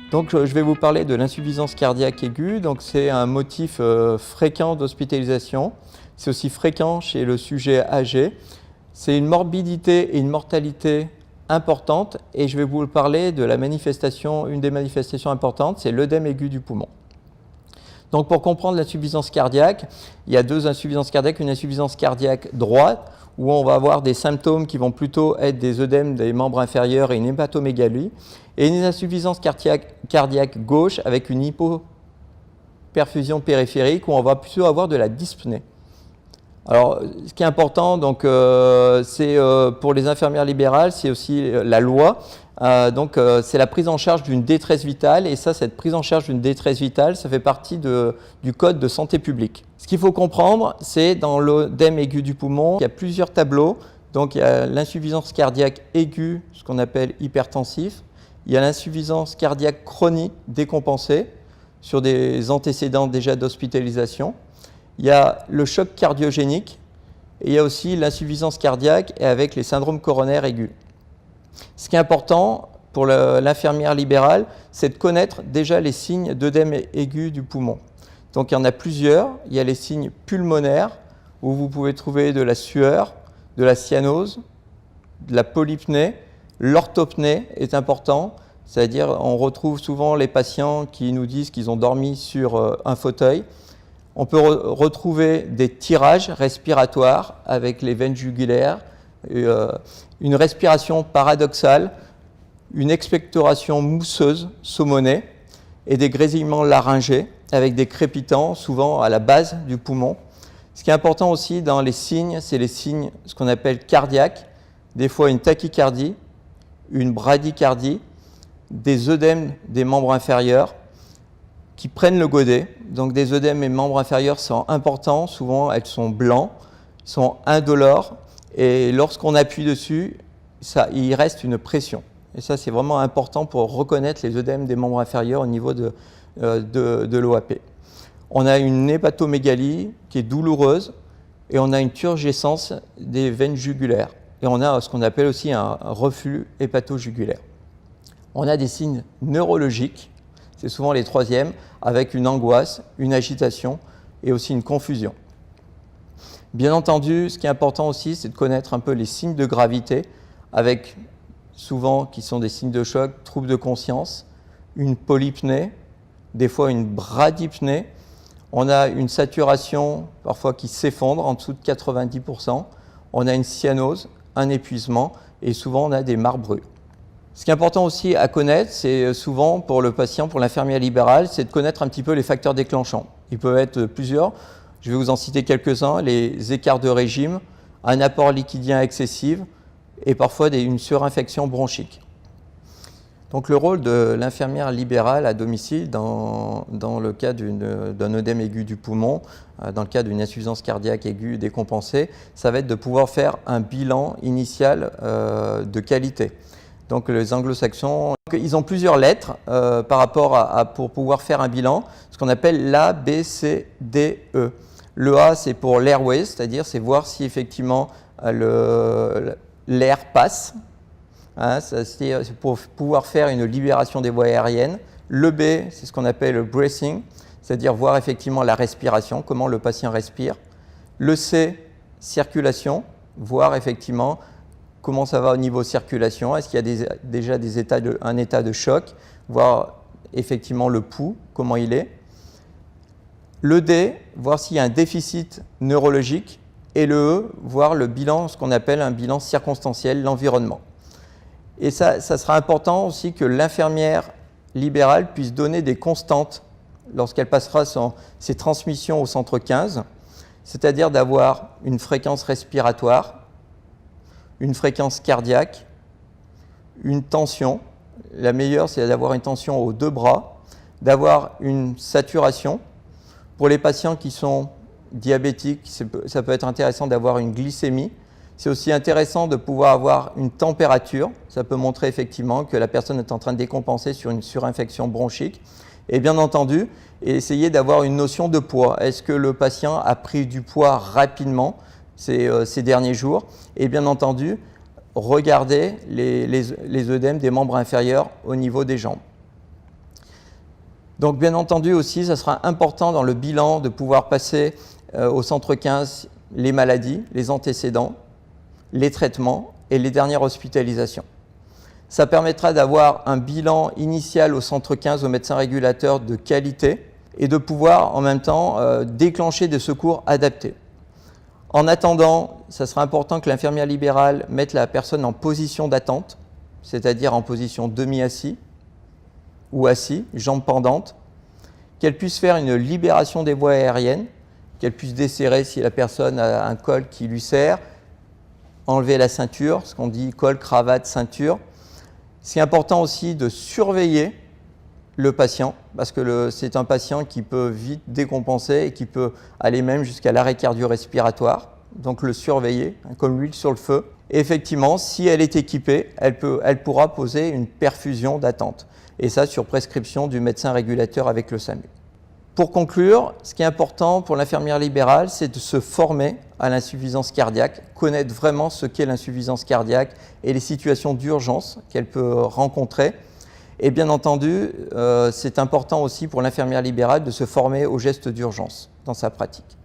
Donc, je vais vous parler de l'insuffisance cardiaque aiguë. Donc, c'est un motif fréquent d'hospitalisation. C'est aussi fréquent chez le sujet âgé. C'est une morbidité et une mortalité importantes et je vais vous parler de la manifestation, une des manifestations importantes, c'est l'œdème aigu du poumon. Donc, pour comprendre l'insuffisance cardiaque, il y a deux insuffisances cardiaques. Une insuffisance cardiaque droite, où on va avoir des symptômes qui vont plutôt être des œdèmes des membres inférieurs et une hépatomégalie, et une insuffisance cardiaque gauche avec une hypoperfusion périphérique, où on va plutôt avoir de la dyspnée. Alors, ce qui est important, donc, c'est pour les infirmières libérales, c'est aussi la loi. C'est la prise en charge d'une détresse vitale, et ça, cette prise en charge d'une détresse vitale, ça fait partie du code de santé publique. Ce qu'il faut comprendre, c'est dans l'œdème aigu du poumon, il y a plusieurs tableaux. Donc, il y a l'insuffisance cardiaque aiguë, ce qu'on appelle hypertensif. Il y a l'insuffisance cardiaque chronique décompensée sur des antécédents déjà d'hospitalisation. Il y a le choc cardiogénique et il y a aussi l'insuffisance cardiaque et avec les syndromes coronaires aigus. Ce qui est important pour l'infirmière libérale, c'est de connaître déjà les signes d'œdème aigu du poumon. Donc il y en a plusieurs. Il y a les signes pulmonaires où vous pouvez trouver de la sueur, de la cyanose, de la polypnée. L'orthopnée est important, c'est-à-dire on retrouve souvent les patients qui nous disent qu'ils ont dormi sur un fauteuil. On peut retrouver des tirages respiratoires avec les veines jugulaires, une respiration paradoxale, une expectoration mousseuse, saumonée, et des grésillements laryngés avec des crépitants, souvent à la base du poumon. Ce qui est important aussi dans les signes, c'est les signes, ce qu'on appelle cardiaques, des fois une tachycardie, une bradycardie, des œdèmes des membres inférieurs, qui prennent le godet. Donc des œdèmes et membres inférieurs sont importants, souvent elles sont blancs, sont indolores, et lorsqu'on appuie dessus, il reste une pression. Et ça, c'est vraiment important pour reconnaître les œdèmes des membres inférieurs au niveau de l'OAP. On a une hépatomégalie qui est douloureuse, et on a une turgescence des veines jugulaires. Et on a ce qu'on appelle aussi un reflux hépato-jugulaire. On a des signes neurologiques, c'est souvent les troisièmes, avec une angoisse, une agitation et aussi une confusion. Bien entendu, ce qui est important aussi, c'est de connaître un peu les signes de gravité, avec souvent qui sont des signes de choc, troubles de conscience, une polypnée, des fois une bradypnée. On a une saturation parfois qui s'effondre en dessous de 90%. On a une cyanose, un épuisement et souvent on a des marbrures. Ce qui est important aussi à connaître, c'est souvent pour le patient, pour l'infirmière libérale, c'est de connaître un petit peu les facteurs déclenchants. Ils peuvent être plusieurs, je vais vous en citer quelques-uns, les écarts de régime, un apport liquidien excessif et parfois une surinfection bronchique. Donc le rôle de l'infirmière libérale à domicile dans le cas d'un œdème aigu du poumon, dans le cas d'une insuffisance cardiaque aiguë décompensée, ça va être de pouvoir faire un bilan initial de qualité. Donc les anglo-saxons, ils ont plusieurs lettres par rapport pour pouvoir faire un bilan, ce qu'on appelle l'A, B, C, D, E. Le A, c'est pour l'airway, c'est-à-dire c'est voir si effectivement l'air passe. Hein, c'est pour pouvoir faire une libération des voies aériennes. Le B, c'est ce qu'on appelle le breathing, c'est-à-dire voir effectivement la respiration, comment le patient respire. Le C, circulation, voir effectivement comment ça va au niveau circulation, est-ce qu'il y a déjà un état de choc, voir effectivement le pouls, comment il est. Le D, voir s'il y a un déficit neurologique. Et le E, voir le bilan, ce qu'on appelle un bilan circonstanciel, l'environnement. Et ça sera important aussi que l'infirmière libérale puisse donner des constantes lorsqu'elle passera ses transmissions au centre 15, c'est-à-dire d'avoir une fréquence respiratoire, une fréquence cardiaque, une tension. La meilleure, c'est d'avoir une tension aux deux bras, d'avoir une saturation. Pour les patients qui sont diabétiques, ça peut être intéressant d'avoir une glycémie. C'est aussi intéressant de pouvoir avoir une température. Ça peut montrer effectivement que la personne est en train de décompenser sur une surinfection bronchique. Et bien entendu, essayer d'avoir une notion de poids. Est-ce que le patient a pris du poids rapidement ces derniers jours? Et bien entendu, regarder les œdèmes des membres inférieurs au niveau des jambes. Donc bien entendu aussi, ça sera important dans le bilan de pouvoir passer au centre 15 les maladies, les antécédents, les traitements et les dernières hospitalisations. Ça permettra d'avoir un bilan initial au centre 15 au médecin régulateur de qualité et de pouvoir en même temps déclencher des secours adaptés. En attendant, ça sera important que l'infirmière libérale mette la personne en position d'attente, c'est-à-dire en position demi-assis ou assis, jambes pendantes, qu'elle puisse faire une libération des voies aériennes, qu'elle puisse desserrer si la personne a un col qui lui serre, enlever la ceinture, ce qu'on dit col, cravate, ceinture. C'est important aussi de surveiller le patient, parce que c'est un patient qui peut vite décompenser et qui peut aller même jusqu'à l'arrêt cardio-respiratoire, donc le surveiller, comme l'huile sur le feu. Et effectivement, si elle est équipée, elle pourra poser une perfusion d'attente, et ça sur prescription du médecin régulateur avec le SAMU. Pour conclure, ce qui est important pour l'infirmière libérale, c'est de se former à l'insuffisance cardiaque, connaître vraiment ce qu'est l'insuffisance cardiaque et les situations d'urgence qu'elle peut rencontrer. Et bien entendu, c'est important aussi pour l'infirmière libérale de se former aux gestes d'urgence dans sa pratique.